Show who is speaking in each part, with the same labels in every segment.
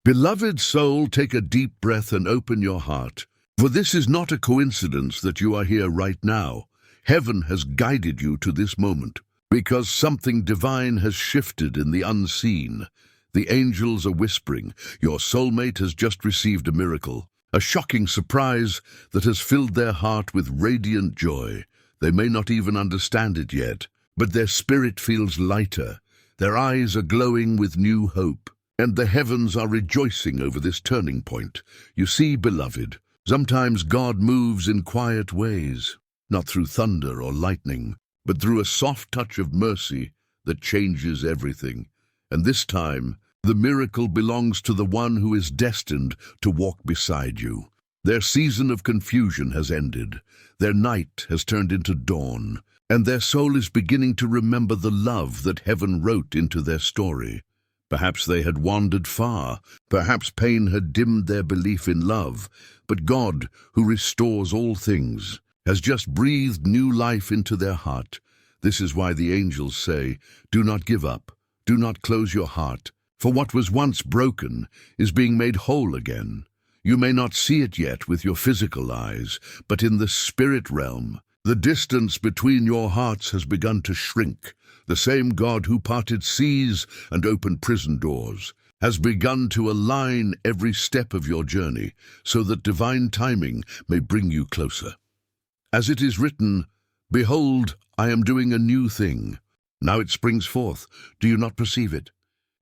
Speaker 1: Beloved soul, take a deep breath and open your heart. For this is not a coincidence that you are here right now. Heaven has guided you to this moment, because something divine has shifted in the unseen. The angels are whispering, your soulmate has just received a miracle, a shocking surprise that has filled their heart with radiant joy. They may not even understand it yet, but their spirit feels lighter. Their eyes are glowing with new hope, and the heavens are rejoicing over this turning point. You see, beloved, sometimes God moves in quiet ways, not through thunder or lightning, but through a soft touch of mercy that changes everything. And this time, the miracle belongs to the one who is destined to walk beside you. Their season of confusion has ended. Their night has turned into dawn, and their soul is beginning to remember the love that heaven wrote into their story. Perhaps they had wandered far, perhaps pain had dimmed their belief in love, but God, who restores all things, has just breathed new life into their heart. This is why the angels say, do not give up, do not close your heart, for what was once broken is being made whole again. You may not see it yet with your physical eyes, but in the spirit realm, the distance between your hearts has begun to shrink. The same God who parted seas and opened prison doors has begun to align every step of your journey so that divine timing may bring you closer. As it is written, behold, I am doing a new thing. Now it springs forth. Do you not perceive it?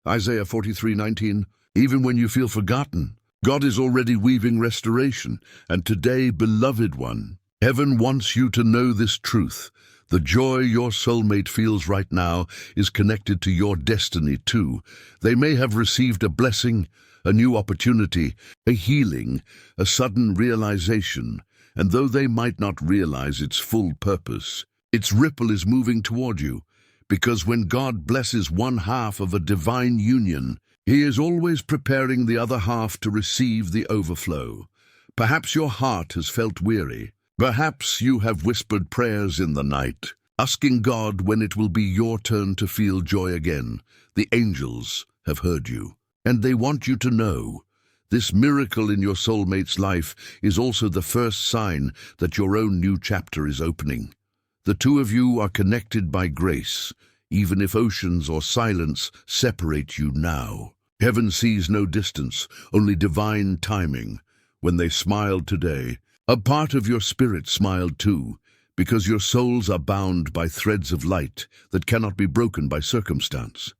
Speaker 1: Isaiah 43:19, even when you feel forgotten, God is already weaving restoration, and today, beloved one, heaven wants you to know this truth. The joy your soulmate feels right now is connected to your destiny too. They may have received a blessing, a new opportunity, a healing, a sudden realization, and though they might not realize its full purpose, its ripple is moving toward you, because when God blesses one half of a divine union, He is always preparing the other half to receive the overflow. Perhaps your heart has felt weary. Perhaps you have whispered prayers in the night, asking God when it will be your turn to feel joy again. The angels have heard you, and they want you to know this miracle in your soulmate's life is also the first sign that your own new chapter is opening. The two of you are connected by grace, even if oceans or silence separate you now. Heaven sees no distance, only divine timing. When they smiled today, a part of your spirit smiled too, because your souls are bound by threads of light that cannot be broken by circumstance.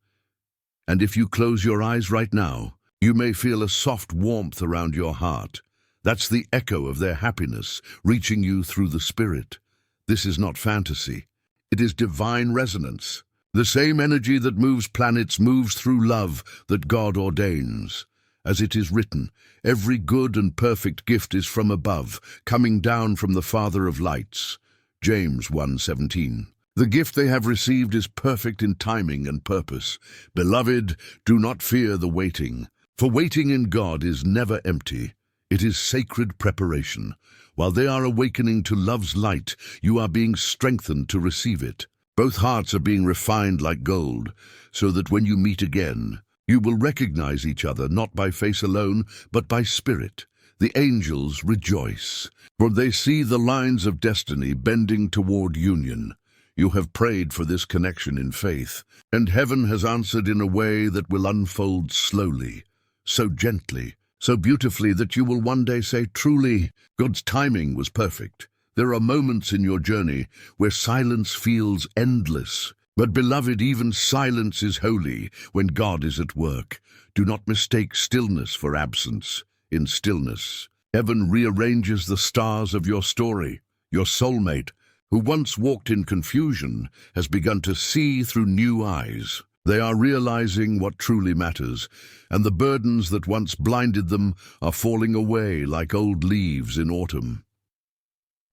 Speaker 1: And if you close your eyes right now, you may feel a soft warmth around your heart. That's the echo of their happiness reaching you through the spirit. This is not fantasy. It is divine resonance. The same energy that moves planets moves through love that God ordains. As it is written, every good and perfect gift is from above, coming down from the Father of lights. James 1:17. The gift they have received is perfect in timing and purpose. Beloved, do not fear the waiting, for waiting in God is never empty. It is sacred preparation. While they are awakening to love's light, you are being strengthened to receive it. Both hearts are being refined like gold, so that when you meet again, you will recognize each other not by face alone, but by spirit. The angels rejoice, for they see the lines of destiny bending toward union. You have prayed for this connection in faith, and heaven has answered in a way that will unfold slowly, so gently, so beautifully that you will one day say, truly, God's timing was perfect. There are moments in your journey where silence feels endless. But beloved, even silence is holy when God is at work. Do not mistake stillness for absence. In stillness, heaven rearranges the stars of your story. Your soulmate, who once walked in confusion, has begun to see through new eyes. They are realizing what truly matters, and the burdens that once blinded them are falling away like old leaves in autumn.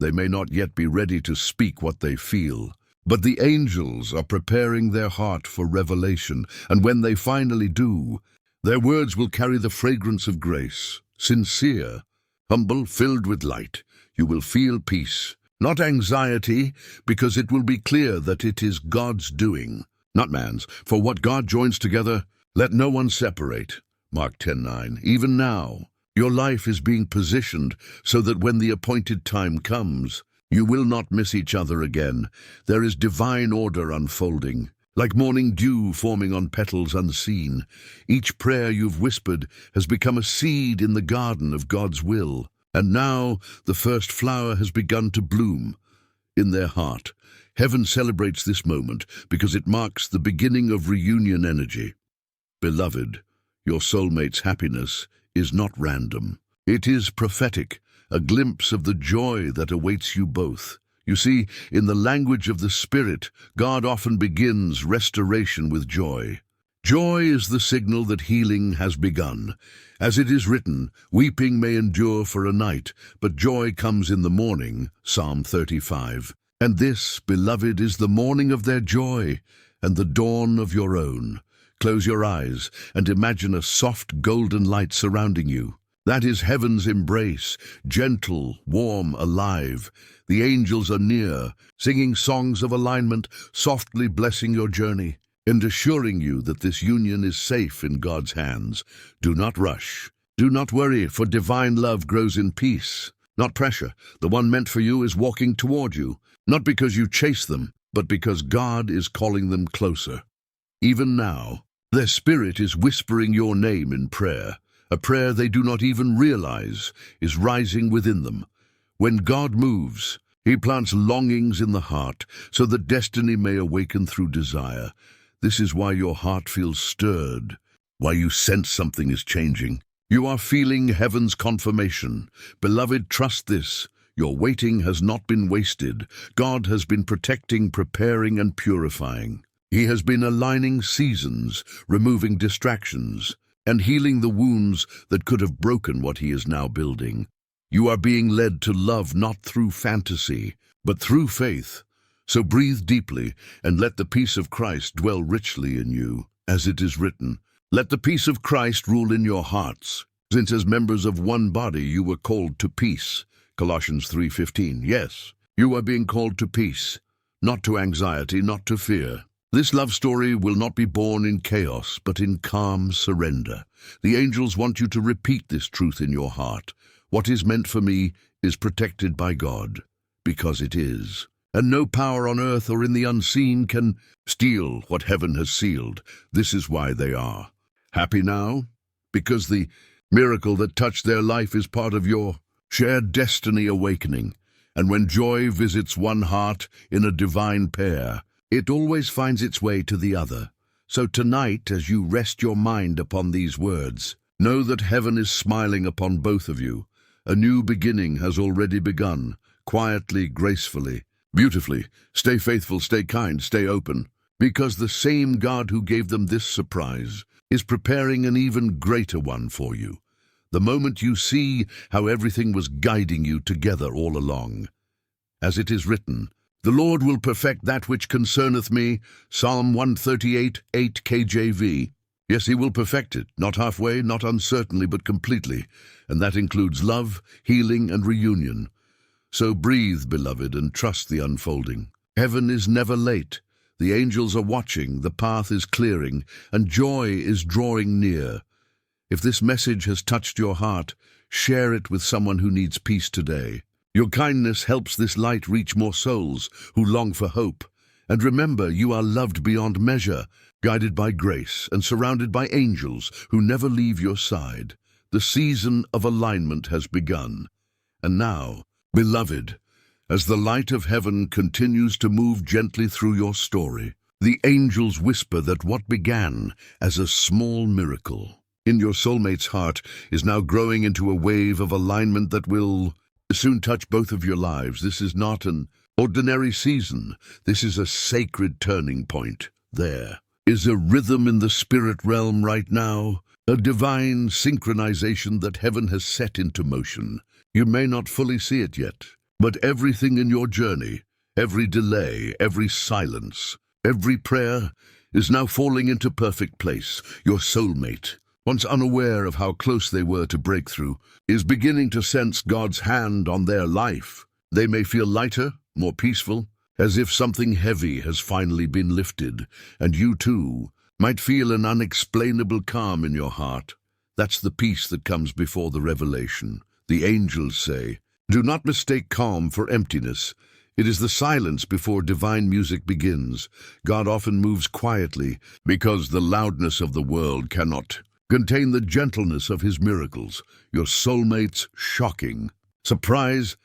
Speaker 1: They may not yet be ready to speak what they feel, but the angels are preparing their heart for revelation, and when they finally do, their words will carry the fragrance of grace. Sincere, humble, filled with light, you will feel peace, not anxiety, because it will be clear that it is God's doing, not man's. For what God joins together, let no one separate. Mark 10:9. Even now, your life is being positioned so that when the appointed time comes, you will not miss each other again. There is divine order unfolding, like morning dew forming on petals unseen. Each prayer you've whispered has become a seed in the garden of God's will. And now the first flower has begun to bloom in their heart. Heaven celebrates this moment because it marks the beginning of reunion energy. Beloved, your soulmate's happiness is not random. It is prophetic, a glimpse of the joy that awaits you both. You see, in the language of the Spirit, God often begins restoration with joy. Joy is the signal that healing has begun. As it is written, weeping may endure for a night, but joy comes in the morning, Psalm 35. And this, beloved, is the morning of their joy and the dawn of your own. Close your eyes and imagine a soft golden light surrounding you. That is heaven's embrace, gentle, warm, alive. The angels are near, singing songs of alignment, softly blessing your journey, and assuring you that this union is safe in God's hands. Do not rush. Do not worry, for divine love grows in peace, not pressure. The one meant for you is walking toward you, not because you chase them, but because God is calling them closer. Even now, their spirit is whispering your name in prayer, a prayer they do not even realize is rising within them. When God moves, He plants longings in the heart so that destiny may awaken through desire. This is why your heart feels stirred, why you sense something is changing. You are feeling heaven's confirmation. Beloved, trust this. Your waiting has not been wasted. God has been protecting, preparing, and purifying. He has been aligning seasons, removing distractions, and healing the wounds that could have broken what He is now building. You are being led to love not through fantasy, but through faith. So breathe deeply and let the peace of Christ dwell richly in you. As it is written, let the peace of Christ rule in your hearts, since as members of one body you were called to peace. Colossians 3:15. Yes, you are being called to peace, not to anxiety, not to fear. This love story will not be born in chaos, but in calm surrender. The angels want you to repeat this truth in your heart. What is meant for me is protected by God, because it is. And no power on earth or in the unseen can steal what heaven has sealed. This is why they are happy now, because the miracle that touched their life is part of your shared destiny awakening. And when joy visits one heart in a divine pair, it always finds its way to the other. So tonight, as you rest your mind upon these words, know that heaven is smiling upon both of you. A new beginning has already begun, quietly, gracefully, beautifully. Stay faithful, stay kind, stay open, because the same God who gave them this surprise is preparing an even greater one for you. The moment you see how everything was guiding you together all along. As it is written, the Lord will perfect that which concerneth me, Psalm 138:8 KJV. Yes, He will perfect it, not halfway, not uncertainly, but completely, and that includes love, healing, and reunion. So breathe, beloved, and trust the unfolding. Heaven is never late. The angels are watching, the path is clearing, and joy is drawing near. If this message has touched your heart, share it with someone who needs peace today. Your kindness helps this light reach more souls who long for hope. And remember, you are loved beyond measure, guided by grace and surrounded by angels who never leave your side. The season of alignment has begun. And now, beloved, as the light of heaven continues to move gently through your story, the angels whisper that what began as a small miracle in your soulmate's heart is now growing into a wave of alignment that will soon touch both of your lives. This is not an ordinary season. This is a sacred turning point. There is a rhythm in the spirit realm right now, a divine synchronization that heaven has set into motion. You may not fully see it yet, but everything in your journey, every delay, every silence, every prayer is now falling into perfect place. Your soulmate, once unaware of how close they were to breakthrough, is beginning to sense God's hand on their life. They may feel lighter, more peaceful, as if something heavy has finally been lifted, and you too might feel an unexplainable calm in your heart. That's the peace that comes before the revelation. The angels say, "Do not mistake calm for emptiness." It is the silence before divine music begins. God often moves quietly because the loudness of the world cannot contain the gentleness of his miracles. Your soulmate's shocking surprise,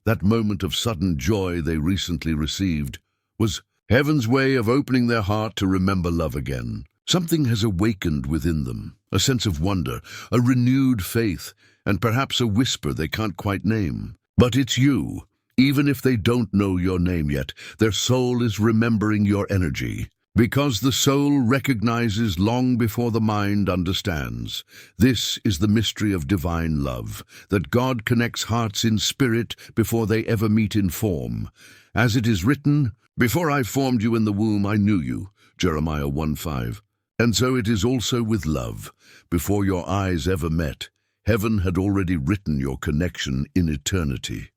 Speaker 1: that moment of sudden joy they recently received, was heaven's way of opening their heart to remember love again. Something has awakened within them, a sense of wonder, a renewed faith, and perhaps a whisper they can't quite name. But it's you. Even if they don't know your name yet, their soul is remembering your energy. Because the soul recognizes long before the mind understands. This is the mystery of divine love, that God connects hearts in spirit before they ever meet in form. As it is written, "Before I formed you in the womb, I knew you," Jeremiah 1:5. And so it is also with love. Before your eyes ever met, heaven had already written your connection in eternity.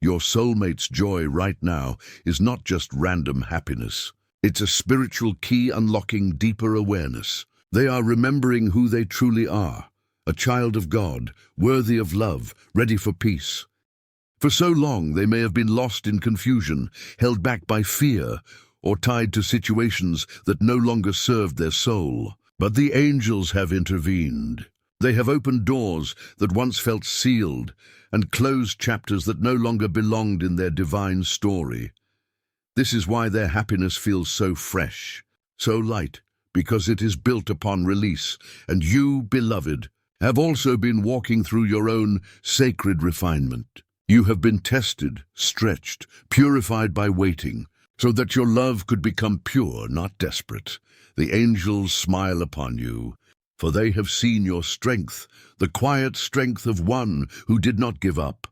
Speaker 1: Your soulmate's joy right now is not just random happiness. It's a spiritual key unlocking deeper awareness. They are remembering who they truly are, a child of God, worthy of love, ready for peace. For so long they may have been lost in confusion, held back by fear, or tied to situations that no longer served their soul. But the angels have intervened. They have opened doors that once felt sealed and closed chapters that no longer belonged in their divine story. This is why their happiness feels so fresh, so light, because it is built upon release. And you, beloved, have also been walking through your own sacred refinement. You have been tested, stretched, purified by waiting, so that your love could become pure, not desperate. The angels smile upon you, for they have seen your strength, the quiet strength of one who did not give up.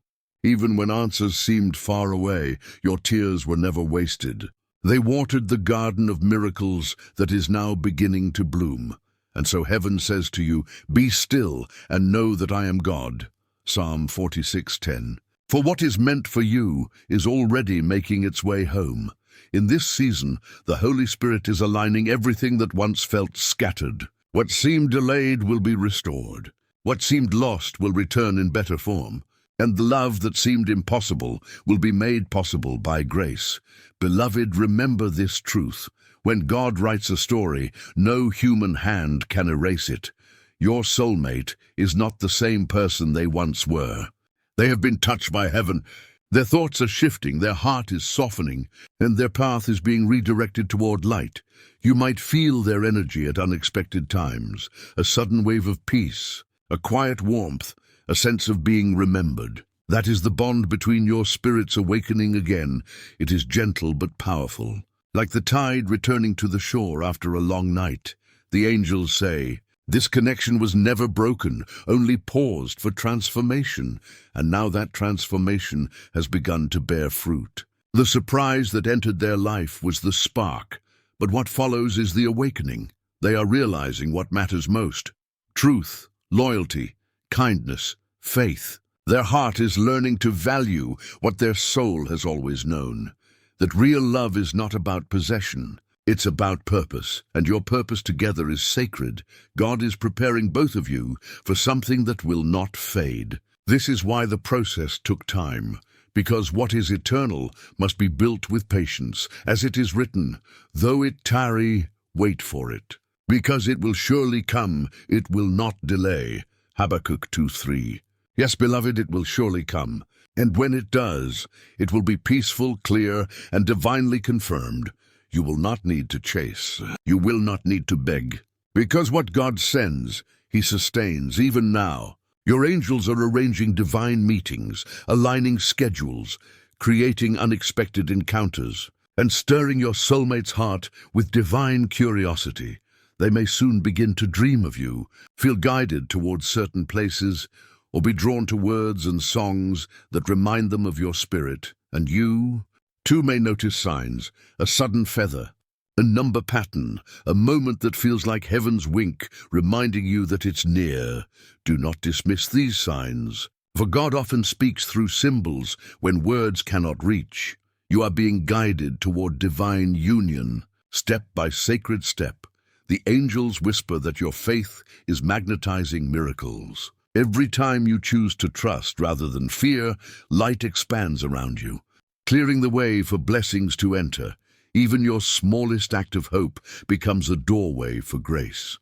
Speaker 1: Even when answers seemed far away, your tears were never wasted. They watered the garden of miracles that is now beginning to bloom. And so heaven says to you, "Be still and know that I am God." Psalm 46:10. For what is meant for you is already making its way home. In this season, the Holy Spirit is aligning everything that once felt scattered. What seemed delayed will be restored. What seemed lost will return in better form. And the love that seemed impossible will be made possible by grace. Beloved, remember this truth. When God writes a story, no human hand can erase it. Your soulmate is not the same person they once were. They have been touched by heaven. Their thoughts are shifting, their heart is softening, and their path is being redirected toward light. You might feel their energy at unexpected times, a sudden wave of peace, a quiet warmth, a sense of being remembered. That is the bond between your spirits awakening again. It is gentle but powerful. Like the tide returning to the shore after a long night, the angels say, this connection was never broken, only paused for transformation, and now that transformation has begun to bear fruit. The surprise that entered their life was the spark, but what follows is the awakening. They are realizing what matters most: truth, loyalty, kindness, faith. Their heart is learning to value what their soul has always known, that real love is not about possession. It's about purpose, and your purpose together is sacred. God is preparing both of you for something that will not fade. This is why the process took time, because what is eternal must be built with patience. As it is written, though it tarry, wait for it, because it will surely come, it will not delay. Habakkuk 2:3. Yes, beloved, it will surely come, and when it does, it will be peaceful, clear, and divinely confirmed. You will not need to chase. You will not need to beg. Because what God sends, He sustains, even now. Your angels are arranging divine meetings, aligning schedules, creating unexpected encounters, and stirring your soulmate's heart with divine curiosity. They may soon begin to dream of you, feel guided towards certain places, or be drawn to words and songs that remind them of your spirit. And you, too, may notice signs: a sudden feather, a number pattern, a moment that feels like heaven's wink, reminding you that it's near. Do not dismiss these signs, for God often speaks through symbols when words cannot reach. You are being guided toward divine union, step by sacred step. The angels whisper that your faith is magnetizing miracles. Every time you choose to trust rather than fear, light expands around you, clearing the way for blessings to enter. Even your smallest act of hope becomes a doorway for grace.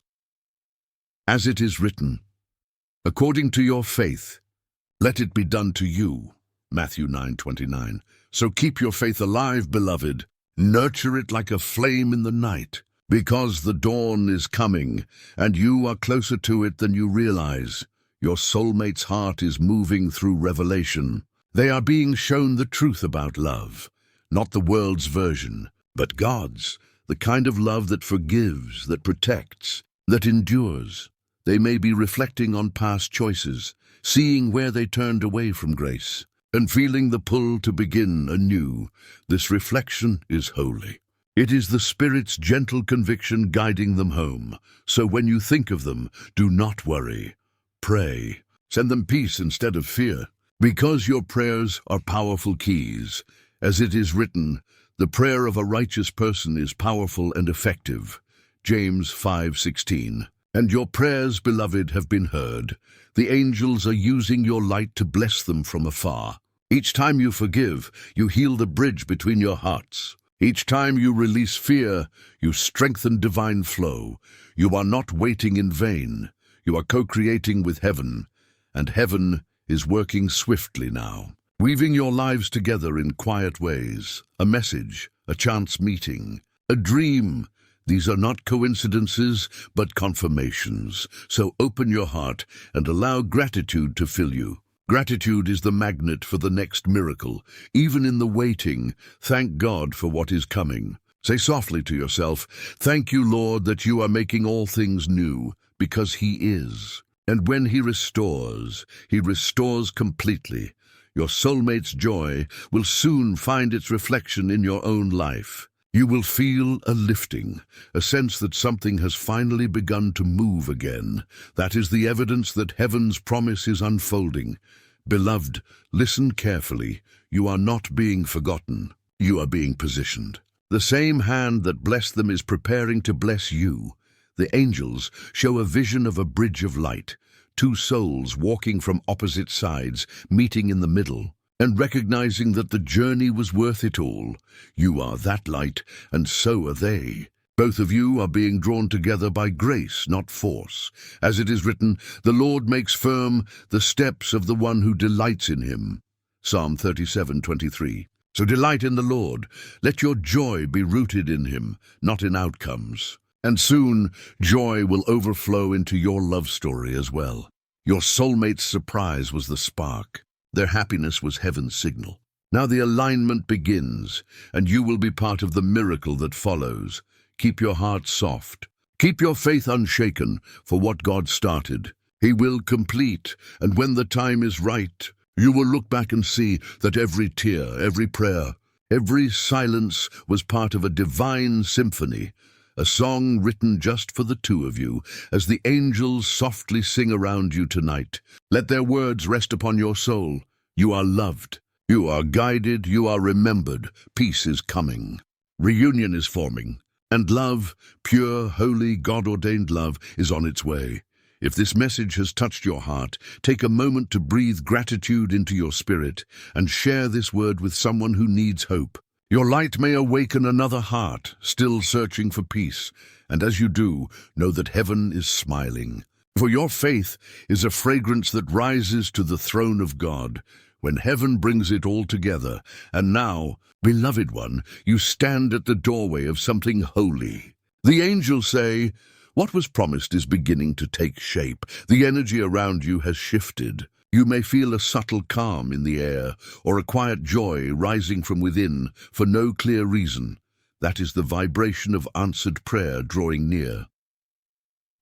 Speaker 1: As it is written, according to your faith, let it be done to you. Matthew 9:29. So keep your faith alive, beloved. Nurture it like a flame in the night, because the dawn is coming, and you are closer to it than you realize. Your soulmate's heart is moving through revelation. They are being shown the truth about love, not the world's version, but God's, the kind of love that forgives, that protects, that endures. They may be reflecting on past choices, seeing where they turned away from grace, and feeling the pull to begin anew. This reflection is holy. It is the Spirit's gentle conviction guiding them home. So when you think of them, do not worry. Pray. Send them peace instead of fear, because your prayers are powerful keys. As it is written, the prayer of a righteous person is powerful and effective. James 5:16. And your prayers, beloved, have been heard. The angels are using your light to bless them from afar. Each time you forgive, you heal the bridge between your hearts. Each time you release fear, you strengthen divine flow. You are not waiting in vain. You are co-creating with heaven, and heaven is working swiftly now, weaving your lives together in quiet ways. A message, a chance meeting, a dream. These are not coincidences, but confirmations. So open your heart and allow gratitude to fill you. Gratitude is the magnet for the next miracle. Even in the waiting, thank God for what is coming. Say softly to yourself, thank you, Lord, that you are making all things new, because He is. And when He restores completely. Your soulmate's joy will soon find its reflection in your own life. You will feel a lifting, a sense that something has finally begun to move again. That is the evidence that heaven's promise is unfolding. Beloved, listen carefully. You are not being forgotten. You are being positioned. The same hand that blessed them is preparing to bless you. The angels show a vision of a bridge of light, two souls walking from opposite sides, meeting in the middle, and recognizing that the journey was worth it all. You are that light, and so are they. Both of you are being drawn together by grace, not force. As it is written, the Lord makes firm the steps of the one who delights in Him. Psalm 37:23. So delight in the Lord. Let your joy be rooted in Him, not in outcomes. And soon, joy will overflow into your love story as well. Your soulmate's surprise was the spark. Their happiness was heaven's signal. Now the alignment begins, and you will be part of the miracle that follows. Keep your heart soft. Keep your faith unshaken, for what God started, He will complete. And when the time is right, you will look back and see that every tear, every prayer, every silence was part of a divine symphony, a song written just for the two of you, as the angels softly sing around you tonight. Let their words rest upon your soul. You are loved. You are guided. You are remembered. Peace is coming. Reunion is forming. And love, pure, holy, God-ordained love, is on its way. If this message has touched your heart, take a moment to breathe gratitude into your spirit and share this word with someone who needs hope. Your light may awaken another heart, still searching for peace. And as you do, know that heaven is smiling. For your faith is a fragrance that rises to the throne of God, when heaven brings it all together. And now, beloved one, you stand at the doorway of something holy. The angels say, what was promised is beginning to take shape. The energy around you has shifted. You may feel a subtle calm in the air, or a quiet joy rising from within for no clear reason. That is the vibration of answered prayer drawing near.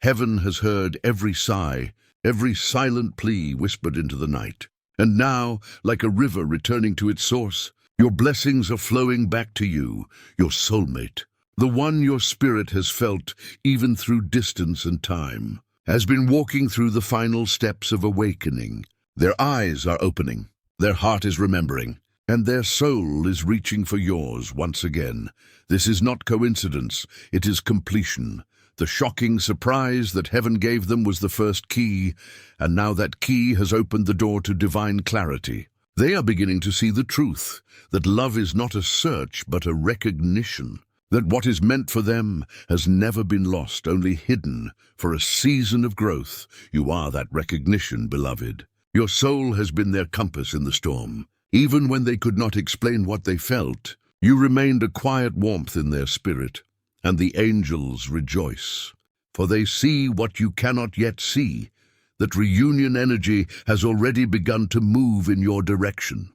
Speaker 1: Heaven has heard every sigh, every silent plea whispered into the night. And now, like a river returning to its source, your blessings are flowing back to you, your soulmate. The one your spirit has felt, even through distance and time, has been walking through the final steps of awakening. Their eyes are opening, their heart is remembering, and their soul is reaching for yours once again. This is not coincidence, it is completion. The shocking surprise that heaven gave them was the first key, and now that key has opened the door to divine clarity. They are beginning to see the truth, that love is not a search but a recognition, that what is meant for them has never been lost, only hidden for a season of growth. You are that recognition, beloved. Your soul has been their compass in the storm. Even when they could not explain what they felt, you remained a quiet warmth in their spirit, and the angels rejoice. For they see what you cannot yet see, that reunion energy has already begun to move in your direction.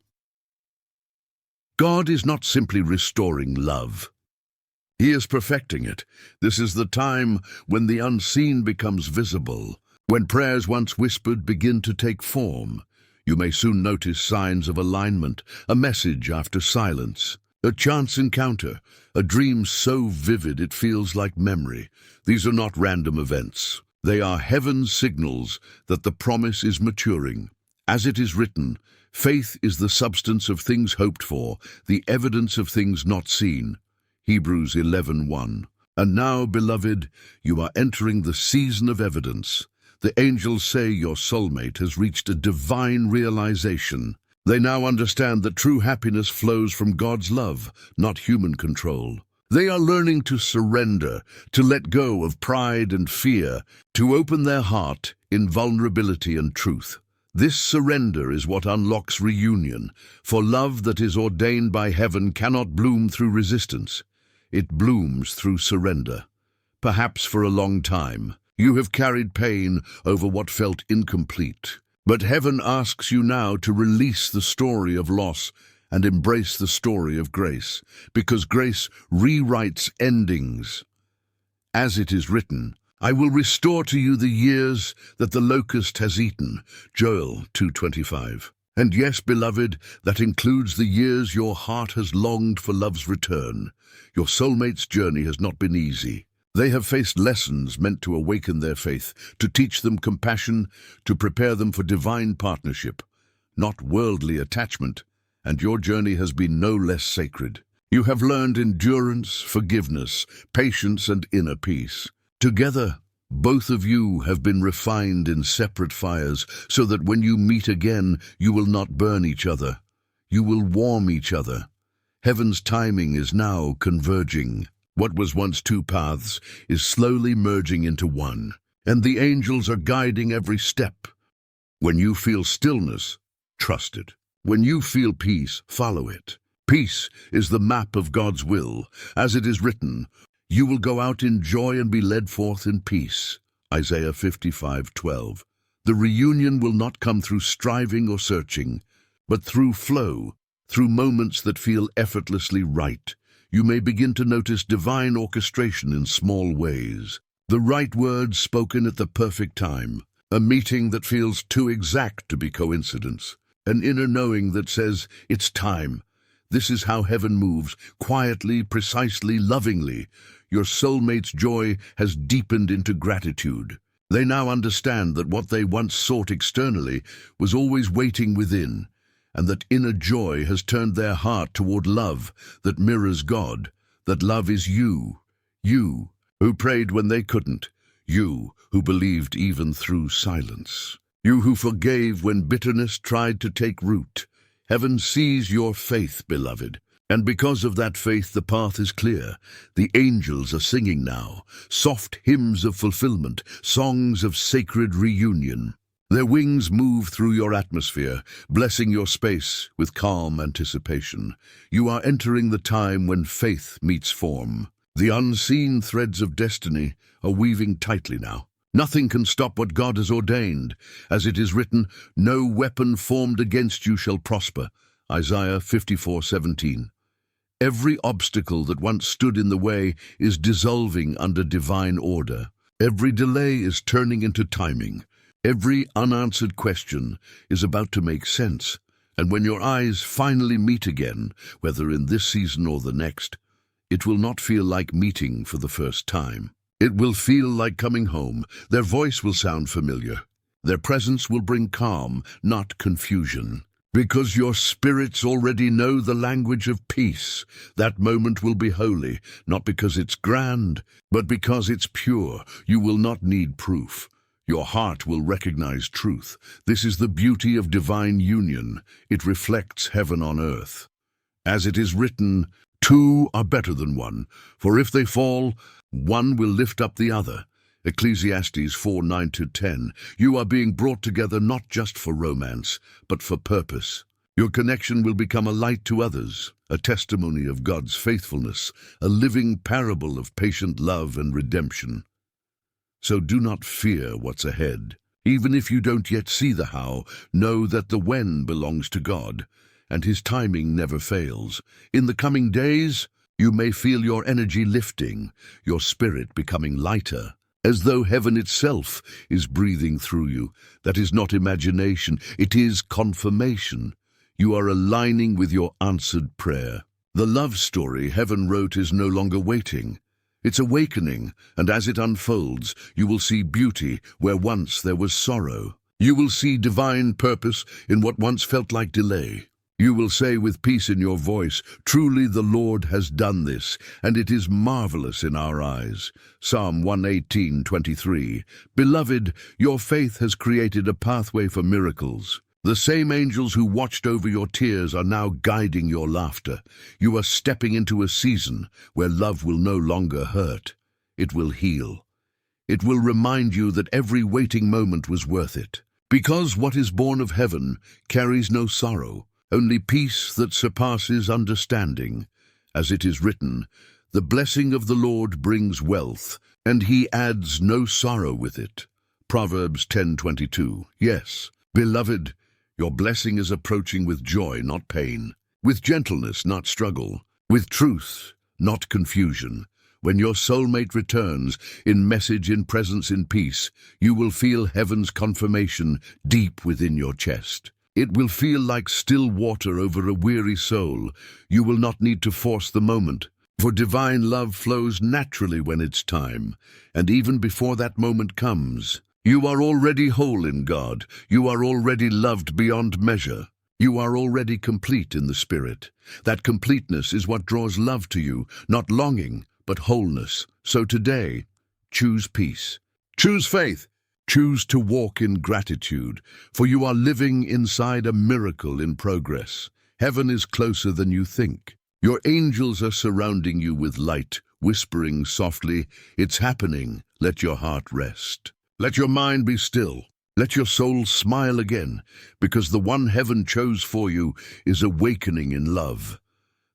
Speaker 1: God is not simply restoring love. He is perfecting it. This is the time when the unseen becomes visible, when prayers once whispered begin to take form. You may soon notice signs of alignment, a message after silence, a chance encounter, a dream so vivid it feels like memory. These are not random events. They are heaven's signals that the promise is maturing. As it is written, faith is the substance of things hoped for, the evidence of things not seen. Hebrews 11:1. And now, beloved, you are entering the season of evidence. The angels say your soulmate has reached a divine realization. They now understand that true happiness flows from God's love, not human control. They are learning to surrender, to let go of pride and fear, to open their heart in vulnerability and truth. This surrender is what unlocks reunion, for love that is ordained by heaven cannot bloom through resistance. It blooms through surrender. Perhaps for a long time, you have carried pain over what felt incomplete. But heaven asks you now to release the story of loss and embrace the story of grace, because grace rewrites endings. As it is written, I will restore to you the years that the locust has eaten. Joel 2:25. And yes, beloved, that includes the years your heart has longed for love's return. Your soulmate's journey has not been easy. They have faced lessons meant to awaken their faith, to teach them compassion, to prepare them for divine partnership, not worldly attachment, and your journey has been no less sacred. You have learned endurance, forgiveness, patience, and inner peace. Together, both of you have been refined in separate fires, so that when you meet again, you will not burn each other. You will warm each other. Heaven's timing is now converging. What was once two paths is slowly merging into one, and the angels are guiding every step. When you feel stillness, trust it. When you feel peace, follow it. Peace is the map of God's will. As it is written, you will go out in joy and be led forth in peace. Isaiah 55:12. The reunion will not come through striving or searching, but through flow, through moments that feel effortlessly right. You may begin to notice divine orchestration in small ways. The right words spoken at the perfect time. A meeting that feels too exact to be coincidence. An inner knowing that says, it's time. This is how heaven moves, quietly, precisely, lovingly. Your soulmate's joy has deepened into gratitude. They now understand that what they once sought externally was always waiting within, and that inner joy has turned their heart toward love that mirrors God, that love is you who prayed when they couldn't, you who believed even through silence, you who forgave when bitterness tried to take root. Heaven sees your faith, beloved, and because of that faith the path is clear. The angels are singing now, soft hymns of fulfillment, songs of sacred reunion. Their wings move through your atmosphere, blessing your space with calm anticipation. You are entering the time when faith meets form. The unseen threads of destiny are weaving tightly now. Nothing can stop what God has ordained. As it is written, no weapon formed against you shall prosper. Isaiah 54:17. Every obstacle that once stood in the way is dissolving under divine order. Every delay is turning into timing. Every unanswered question is about to make sense. And when your eyes finally meet again, whether in this season or the next, it will not feel like meeting for the first time. It will feel like coming home. Their voice will sound familiar. Their presence will bring calm, not confusion. Because your spirits already know the language of peace. That moment will be holy, not because it's grand, but because it's pure. You will not need proof. Your heart will recognize truth. This is the beauty of divine union. It reflects heaven on earth. As it is written, two are better than one, for if they fall, one will lift up the other. Ecclesiastes 4:9-10. You are being brought together not just for romance, but for purpose. Your connection will become a light to others, a testimony of God's faithfulness, a living parable of patient love and redemption. So do not fear what's ahead. Even if you don't yet see the how, know that the when belongs to God, and His timing never fails. In the coming days, you may feel your energy lifting, your spirit becoming lighter, as though heaven itself is breathing through you. That is not imagination, it is confirmation. You are aligning with your answered prayer. The love story heaven wrote is no longer waiting. It's awakening, and as it unfolds, you will see beauty where once there was sorrow. You will see divine purpose in what once felt like delay. You will say with peace in your voice, truly the Lord has done this, and it is marvelous in our eyes. Psalm 118:23. Beloved, your faith has created a pathway for miracles. The same angels who watched over your tears are now guiding your laughter. You are stepping into a season where love will no longer hurt. It will heal. It will remind you that every waiting moment was worth it. Because what is born of heaven carries no sorrow, only peace that surpasses understanding. As it is written, the blessing of the Lord brings wealth, and He adds no sorrow with it. Proverbs 10:22. Yes, beloved, your blessing is approaching with joy, not pain, with gentleness, not struggle, with truth, not confusion. When your soulmate returns, in message, in presence, in peace, you will feel heaven's confirmation deep within your chest. It will feel like still water over a weary soul. You will not need to force the moment, for divine love flows naturally when it's time. And even before that moment comes, you are already whole in God. You are already loved beyond measure. You are already complete in the Spirit. That completeness is what draws love to you, not longing, but wholeness. So today, choose peace. Choose faith. Choose to walk in gratitude, for you are living inside a miracle in progress. Heaven is closer than you think. Your angels are surrounding you with light, whispering softly, "It's happening. Let your heart rest. Let your mind be still. Let your soul smile again, because the one heaven chose for you is awakening in love.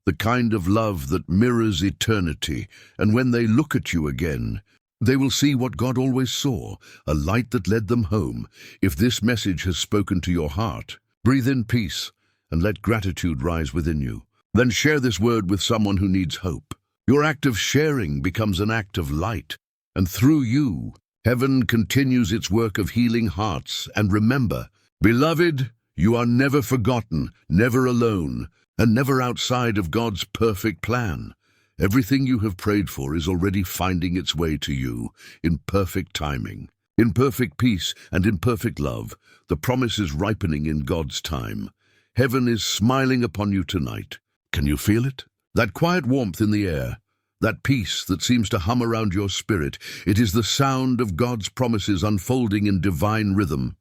Speaker 1: The kind of love that mirrors eternity, and when they look at you again, they will see what God always saw, a light that led them home. If this message has spoken to your heart, breathe in peace and let gratitude rise within you. Then share this word with someone who needs hope. Your act of sharing becomes an act of light, and through you, heaven continues its work of healing hearts. And remember, beloved, you are never forgotten, never alone, and never outside of God's perfect plan. Everything you have prayed for is already finding its way to you in perfect timing, in perfect peace and in perfect love. The promise is ripening in God's time. Heaven is smiling upon you tonight. Can you feel it? That quiet warmth in the air, that peace that seems to hum around your spirit, it is the sound of God's promises unfolding in divine rhythm.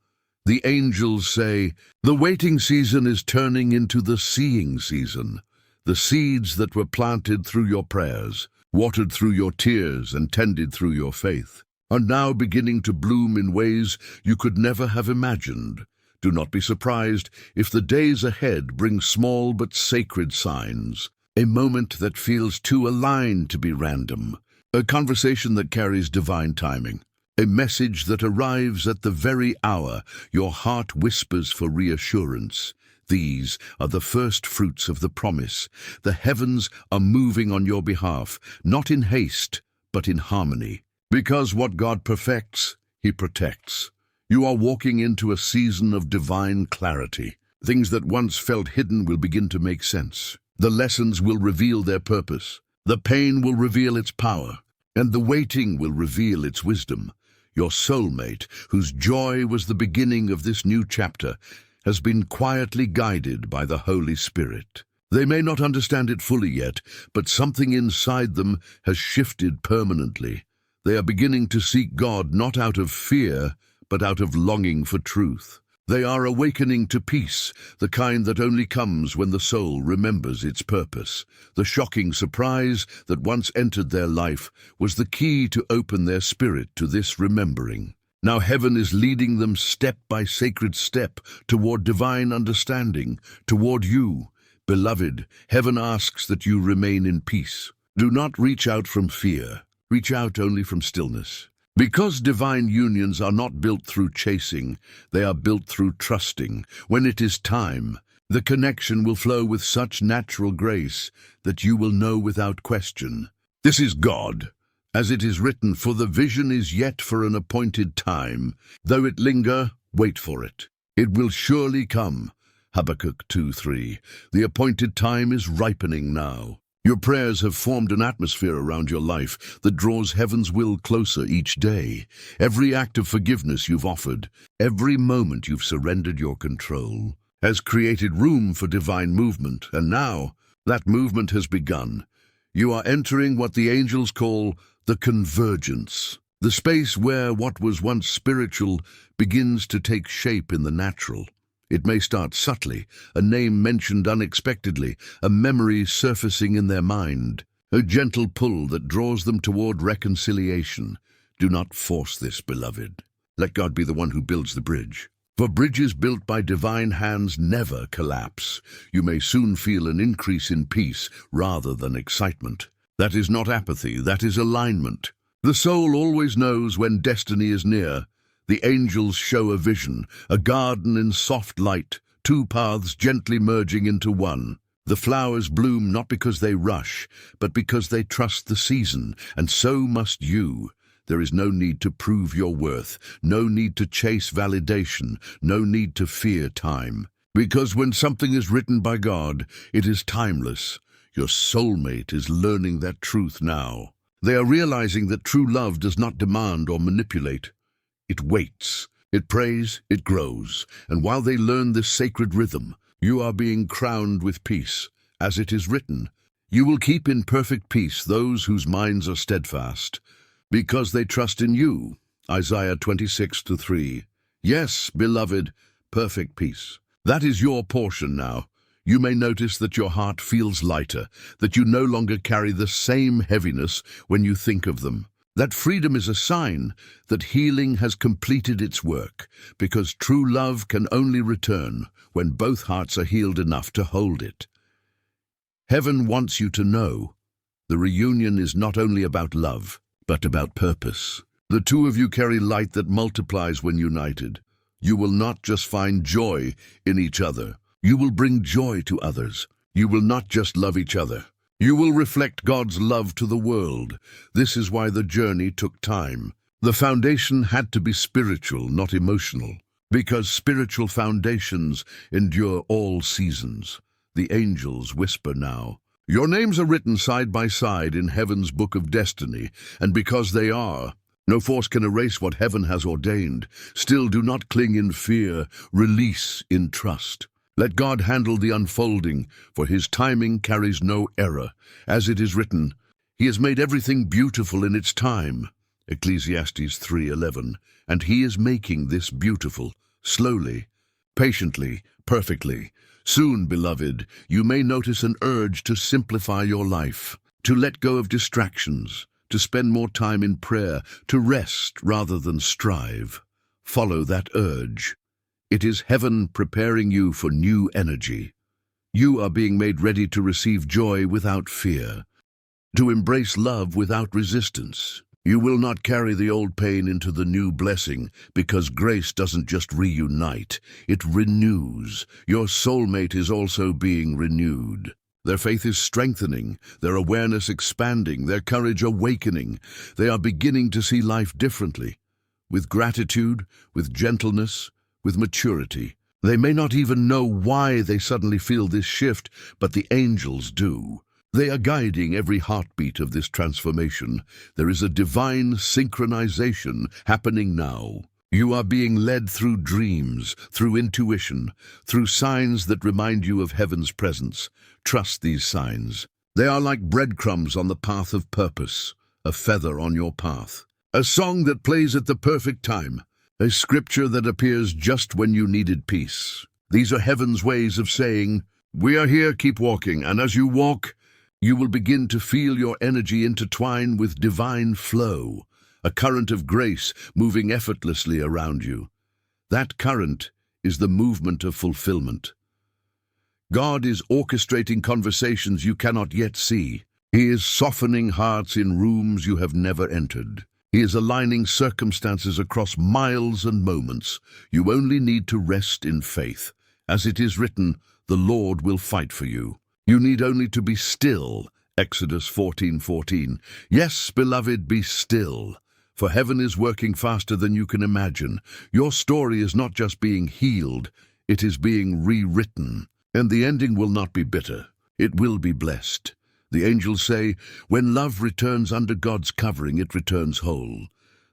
Speaker 1: The angels say, the waiting season is turning into the seeing season. The seeds that were planted through your prayers, watered through your tears, and tended through your faith, are now beginning to bloom in ways you could never have imagined. Do not be surprised if the days ahead bring small but sacred signs. A moment that feels too aligned to be random. A conversation that carries divine timing. A message that arrives at the very hour your heart whispers for reassurance. These are the first fruits of the promise. The heavens are moving on your behalf, not in haste, but in harmony. Because what God perfects, He protects. You are walking into a season of divine clarity. Things that once felt hidden will begin to make sense. The lessons will reveal their purpose. The pain will reveal its power, and the waiting will reveal its wisdom. Your soulmate, whose joy was the beginning of this new chapter, has been quietly guided by the Holy Spirit. They may not understand it fully yet, but something inside them has shifted permanently. They are beginning to seek God not out of fear, but out of longing for truth. They are awakening to peace, the kind that only comes when the soul remembers its purpose. The shocking surprise that once entered their life was the key to open their spirit to this remembering. Now heaven is leading them step by sacred step toward divine understanding, toward you. Beloved, heaven asks that you remain in peace. Do not reach out from fear. Reach out only from stillness. Because divine unions are not built through chasing, they are built through trusting. When it is time, the connection will flow with such natural grace that you will know without question. This is God. As it is written, for the vision is yet for an appointed time. Though it linger, wait for it. It will surely come. Habakkuk 2:3. The appointed time is ripening now. Your prayers have formed an atmosphere around your life that draws heaven's will closer each day. Every act of forgiveness you've offered, every moment you've surrendered your control, has created room for divine movement, and now that movement has begun. You are entering what the angels call the convergence, the space where what was once spiritual begins to take shape in the natural. It may start subtly, a name mentioned unexpectedly, a memory surfacing in their mind, a gentle pull that draws them toward reconciliation. Do not force this, beloved. Let God be the one who builds the bridge. For bridges built by divine hands never collapse. You may soon feel an increase in peace rather than excitement. That is not apathy, that is alignment. The soul always knows when destiny is near. The angels show a vision, a garden in soft light, two paths gently merging into one. The flowers bloom not because they rush, but because they trust the season, and so must you. There is no need to prove your worth, no need to chase validation, no need to fear time. Because when something is written by God, it is timeless. Your soulmate is learning that truth now. They are realizing that true love does not demand or manipulate. It waits, it prays, it grows, and while they learn this sacred rhythm, you are being crowned with peace. As it is written, you will keep in perfect peace those whose minds are steadfast, because they trust in you. Isaiah 26:3. Yes, beloved, perfect peace. That is your portion now. You may notice that your heart feels lighter, that you no longer carry the same heaviness when you think of them. That freedom is a sign that healing has completed its work, because true love can only return when both hearts are healed enough to hold it. Heaven wants you to know the reunion is not only about love, but about purpose. The two of you carry light that multiplies when united. You will not just find joy in each other. You will bring joy to others. You will not just love each other. You will reflect God's love to the world. This is why the journey took time. The foundation had to be spiritual, not emotional, because spiritual foundations endure all seasons. The angels whisper now. Your names are written side by side in heaven's book of destiny, and because they are, no force can erase what heaven has ordained. Still, do not cling in fear, release in trust. Let God handle the unfolding, for his timing carries no error. As it is written, he has made everything beautiful in its time. Ecclesiastes 3:11. And he is making this beautiful, slowly, patiently, perfectly. Soon, beloved, you may notice an urge to simplify your life, to let go of distractions, to spend more time in prayer, to rest rather than strive. Follow that urge. It is heaven preparing you for new energy. You are being made ready to receive joy without fear, to embrace love without resistance. You will not carry the old pain into the new blessing, because grace doesn't just reunite, it renews. Your soulmate is also being renewed. Their faith is strengthening, their awareness expanding, their courage awakening. They are beginning to see life differently, with gratitude, with gentleness, with maturity. They may not even know why they suddenly feel this shift, but the angels do. They are guiding every heartbeat of this transformation. There is a divine synchronization happening now. You are being led through dreams, through intuition, through signs that remind you of heaven's presence. Trust these signs. They are like breadcrumbs on the path of purpose, a feather on your path, a song that plays at the perfect time, a scripture that appears just when you needed peace. These are heaven's ways of saying, "We are here, keep walking," and as you walk, you will begin to feel your energy intertwine with divine flow, a current of grace moving effortlessly around you. That current is the movement of fulfillment. God is orchestrating conversations you cannot yet see. He is softening hearts in rooms you have never entered. He is aligning circumstances across miles and moments. You only need to rest in faith. As it is written, the Lord will fight for you. You need only to be still. Exodus 14:14. Yes, beloved, be still. For heaven is working faster than you can imagine. Your story is not just being healed, it is being rewritten. And the ending will not be bitter. It will be blessed. The angels say, when love returns under God's covering, it returns whole.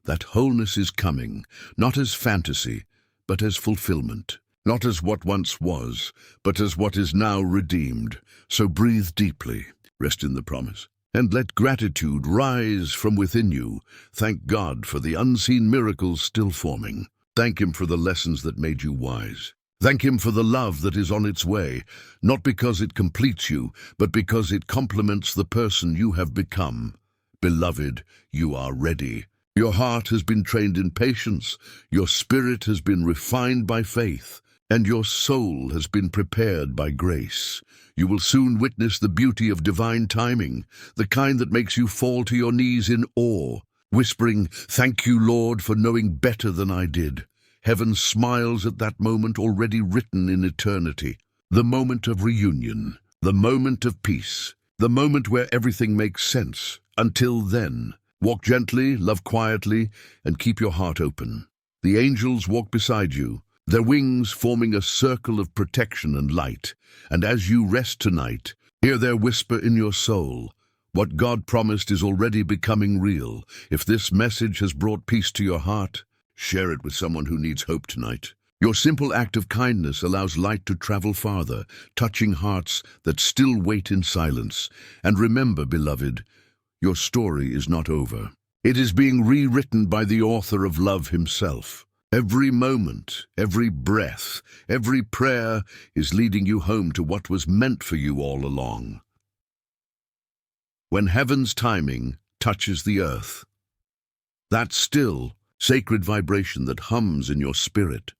Speaker 1: That wholeness is coming, not as fantasy, but as fulfillment. Not as what once was, but as what is now redeemed. So breathe deeply, rest in the promise, and let gratitude rise from within you. Thank God for the unseen miracles still forming. Thank Him for the lessons that made you wise. Thank Him for the love that is on its way, not because it completes you, but because it complements the person you have become. Beloved, you are ready. Your heart has been trained in patience, your spirit has been refined by faith, and your soul has been prepared by grace. You will soon witness the beauty of divine timing, the kind that makes you fall to your knees in awe, whispering, "Thank you, Lord, for knowing better than I did." Heaven smiles at that moment already written in eternity. The moment of reunion, the moment of peace, the moment where everything makes sense. Until then, walk gently, love quietly, and keep your heart open. The angels walk beside you, their wings forming a circle of protection and light. And as you rest tonight, hear their whisper in your soul. What God promised is already becoming real. If this message has brought peace to your heart, share it with someone who needs hope tonight. Your simple act of kindness allows light to travel farther, touching hearts that still wait in silence. And remember, beloved, your story is not over. It is being rewritten by the author of love himself. Every moment, every breath, every prayer is leading you home to what was meant for you all along. When heaven's timing touches the earth, that still, sacred vibration that hums in your spirit,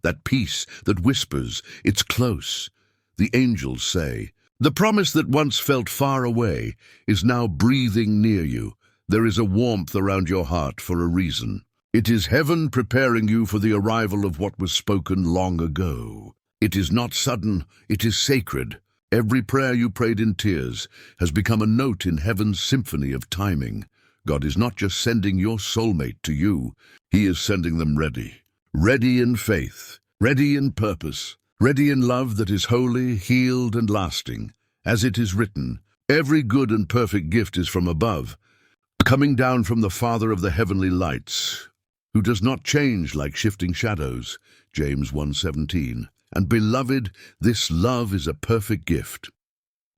Speaker 1: that peace that whispers, "It's close," the angels say, the promise that once felt far away is now breathing near you. There is a warmth around your heart for a reason. It is heaven preparing you for the arrival of what was spoken long ago. It is not sudden, it is sacred. Every prayer you prayed in tears has become a note in heaven's symphony of timing. God is not just sending your soulmate to you, He is sending them ready. Ready in faith, ready in purpose, ready in love that is holy, healed, and lasting. As it is written, every good and perfect gift is from above, coming down from the Father of the heavenly lights, who does not change like shifting shadows. James 1:17. And beloved, this love is a perfect gift.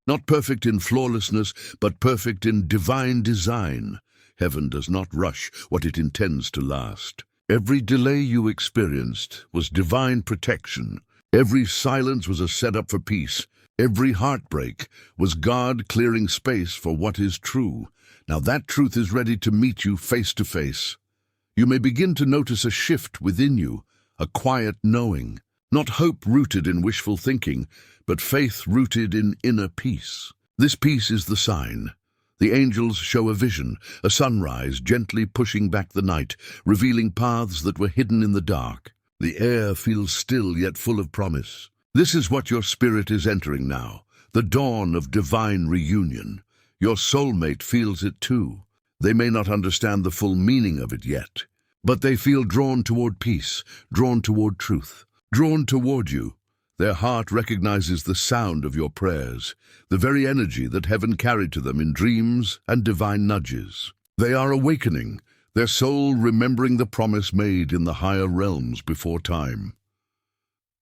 Speaker 1: Not perfect in flawlessness, but perfect in divine design. Heaven does not rush what it intends to last. Every delay you experienced was divine protection. Every silence was a setup for peace. Every heartbreak was God clearing space for what is true. Now that truth is ready to meet you face to face. You may begin to notice a shift within you, a quiet knowing. Not hope rooted in wishful thinking, but faith rooted in inner peace. This peace is the sign. The angels show a vision, a sunrise gently pushing back the night, revealing paths that were hidden in the dark. The air feels still yet full of promise. This is what your spirit is entering now, the dawn of divine reunion. Your soulmate feels it too. They may not understand the full meaning of it yet, but they feel drawn toward peace, drawn toward truth, drawn toward you. Their heart recognizes the sound of your prayers, the very energy that heaven carried to them in dreams and divine nudges. They are awakening, their soul remembering the promise made in the higher realms before time.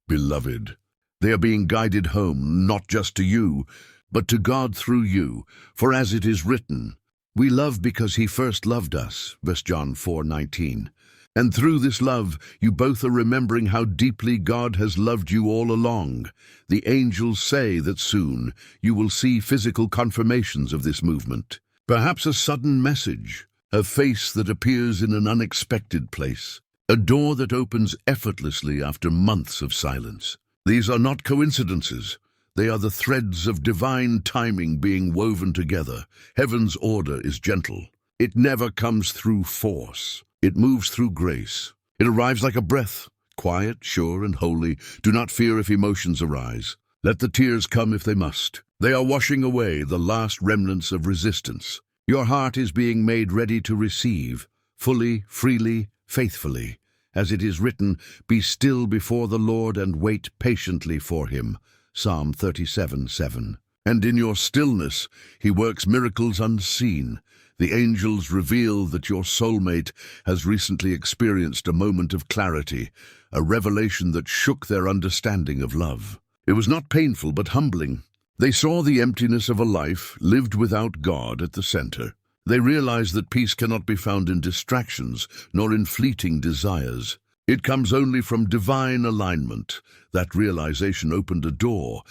Speaker 1: Beloved, they are being guided home, not just to you, but to God through you. For as it is written, we love because he first loved us, 1 John 4:19. And through this love, you both are remembering how deeply God has loved you all along. The angels say that soon you will see physical confirmations of this movement. Perhaps a sudden message, a face that appears in an unexpected place, a door that opens effortlessly after months of silence. These are not coincidences. They are the threads of divine timing being woven together. Heaven's order is gentle. It never comes through force. It moves through grace. It arrives like a breath, quiet, sure, and holy. Do not fear if emotions arise. Let the tears come if they must. They are washing away the last remnants of resistance. Your heart is being made ready to receive, fully, freely, faithfully. As it is written, be still before the Lord and wait patiently for him. Psalm 37:7. And in your stillness, he works miracles unseen. The angels reveal that your soulmate has recently experienced a moment of clarity, a revelation that shook their understanding of love. It was not painful but humbling. They saw the emptiness of a life lived without God at the center. They realized that peace cannot be found in distractions nor in fleeting desires. It comes only from divine alignment. That realization opened a door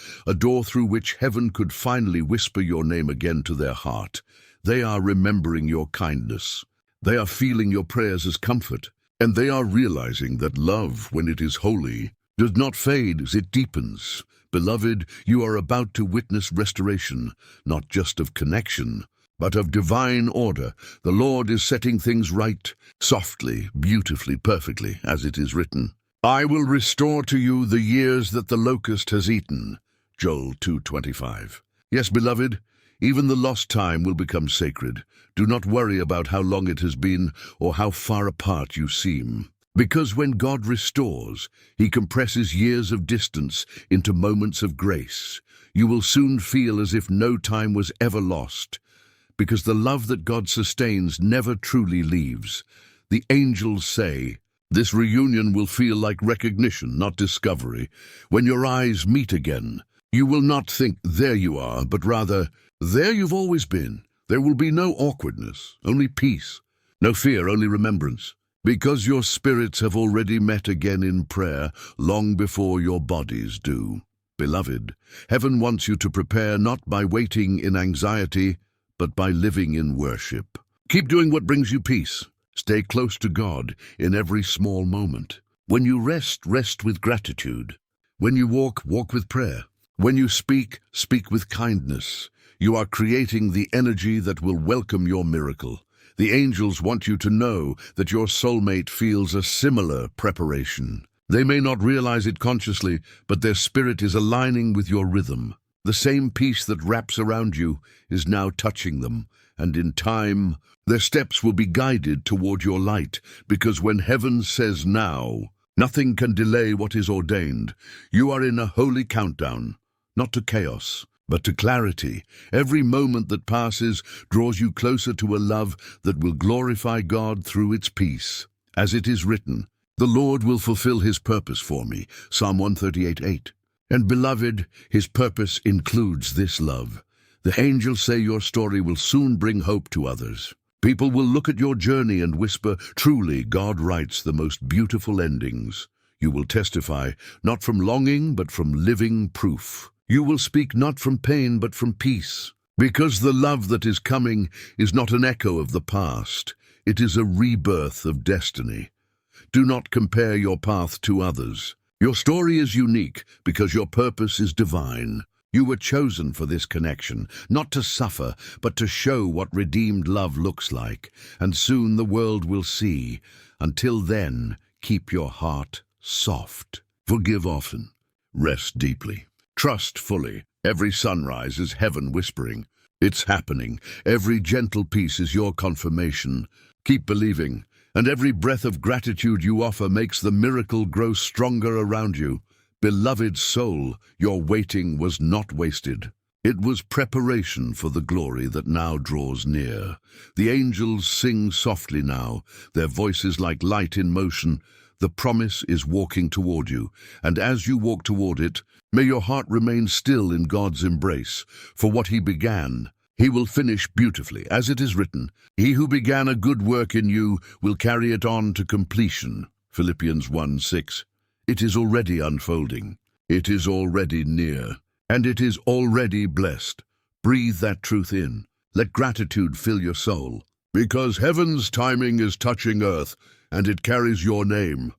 Speaker 1: through which heaven could finally whisper your name again to their heart. They are remembering your kindness. They are feeling your prayers as comfort. And they are realizing that love, when it is holy, does not fade as it deepens. Beloved, you are about to witness restoration, not just of connection, but of divine order. The Lord is setting things right, softly, beautifully, perfectly, as it is written. I will restore to you the years that the locust has eaten. Joel 2:25. Yes, beloved, even the lost time will become sacred. Do not worry about how long it has been or how far apart you seem. Because when God restores, he compresses years of distance into moments of grace. You will soon feel as if no time was ever lost, because the love that God sustains never truly leaves. The angels say, this reunion will feel like recognition, not discovery. When your eyes meet again, you will not think, there you are, but rather, there you've always been. There will be no awkwardness, only peace. No fear, only remembrance. Because your spirits have already met again in prayer long before your bodies do. Beloved, heaven wants you to prepare not by waiting in anxiety, but by living in worship. Keep doing what brings you peace. Stay close to God in every small moment. When you rest, rest with gratitude. When you walk, walk with prayer. When you speak, speak with kindness. You are creating the energy that will welcome your miracle. The angels want you to know that your soulmate feels a similar preparation. They may not realize it consciously, but their spirit is aligning with your rhythm. The same peace that wraps around you is now touching them, and in time, their steps will be guided toward your light, because when heaven says now, nothing can delay what is ordained. You are in a holy countdown, not to chaos, but to clarity. Every moment that passes draws you closer to a love that will glorify God through its peace. As it is written, the Lord will fulfill his purpose for me, Psalm 138:8. And beloved, his purpose includes this love. The angels say your story will soon bring hope to others. People will look at your journey and whisper, truly, God writes the most beautiful endings. You will testify, not from longing, but from living proof. You will speak not from pain, but from peace. Because the love that is coming is not an echo of the past. It is a rebirth of destiny. Do not compare your path to others. Your story is unique because your purpose is divine. You were chosen for this connection, not to suffer, but to show what redeemed love looks like. And soon the world will see. Until then, keep your heart soft. Forgive often. Rest deeply. Trust fully. Every sunrise is heaven whispering. It's happening. Every gentle peace is your confirmation. Keep believing, and every breath of gratitude you offer makes the miracle grow stronger around you. Beloved soul, your waiting was not wasted. It was preparation for the glory that now draws near. The angels sing softly now, their voices like light in motion. The promise is walking toward you, and as you walk toward it, may your heart remain still in God's embrace. For what he began, he will finish beautifully. As it is written, he who began a good work in you will carry it on to completion. Philippians 1:6. It is already unfolding. It is already near. And it is already blessed. Breathe that truth in. Let gratitude fill your soul. Because heaven's timing is touching earth, and it carries your name.